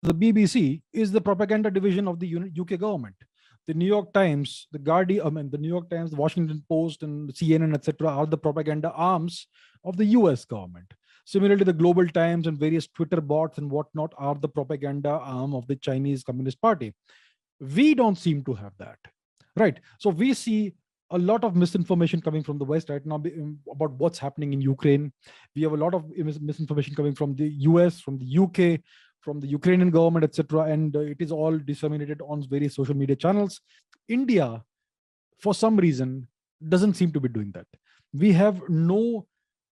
the BBC is the propaganda division of the UK government. The New York Times, the Guardian, the New York Times, the Washington Post, and CNN, etc., are the propaganda arms of the US government. Similarly, the Global Times and various Twitter bots and whatnot are the propaganda arm of the Chinese Communist Party. We don't seem to have that, right? So we see a lot of misinformation coming from the West right now about what's happening in Ukraine. We have a lot of misinformation coming from the US, from the UK, from the Ukrainian government, etc., and it is all disseminated on various social media channels. India, for some reason, doesn't seem to be doing that. We have no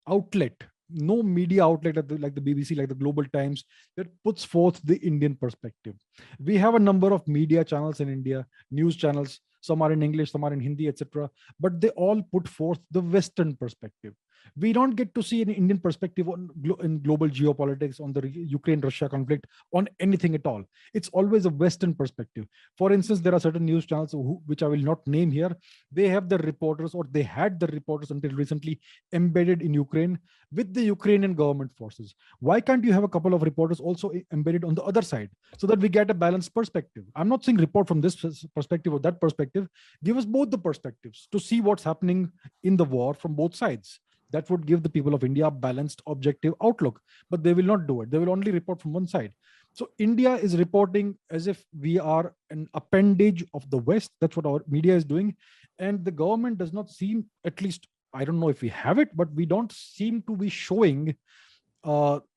outlet, no media outlet like the BBC, like the Global Times, that puts forth the Indian perspective. We have a number of media channels in India, news channels. Some are in English, some are in Hindi, etc. But they all put forth the Western perspective. We don't get to see an Indian perspective in global geopolitics, on the Ukraine-Russia conflict, on anything at all. It's always a Western perspective. For instance, there are certain news channels which I will not name here. They have the reporters, or they had the reporters until recently, embedded in Ukraine with the Ukrainian government forces. Why can't you have a couple of reporters also embedded on the other side, so that we get a balanced perspective? I'm not saying report from this perspective or that perspective. Give us both the perspectives to see what's happening in the war from both sides. That would give the people of India a balanced, objective outlook. But they will not do it. They will only report from one side. So India is reporting as if we are an appendage of the West. That's what our media is doing. And the government does not seem, at least I don't know if we have it, but we don't seem to be showing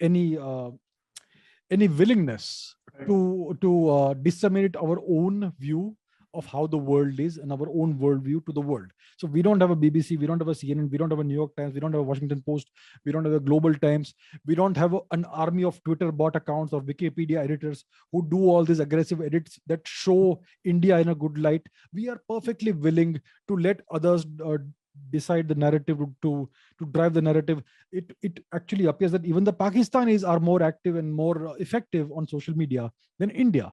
any willingness to disseminate our own view of how the world is and our own worldview to the world. So we don't have a BBC, we don't have a CNN, we don't have a New York Times, we don't have a Washington Post, we don't have a Global Times, we don't have an army of Twitter bot accounts or Wikipedia editors who do all these aggressive edits that show India in a good light. We are perfectly willing to let others decide the narrative, to drive the narrative. It actually appears that even the Pakistanis are more active and more effective on social media than India.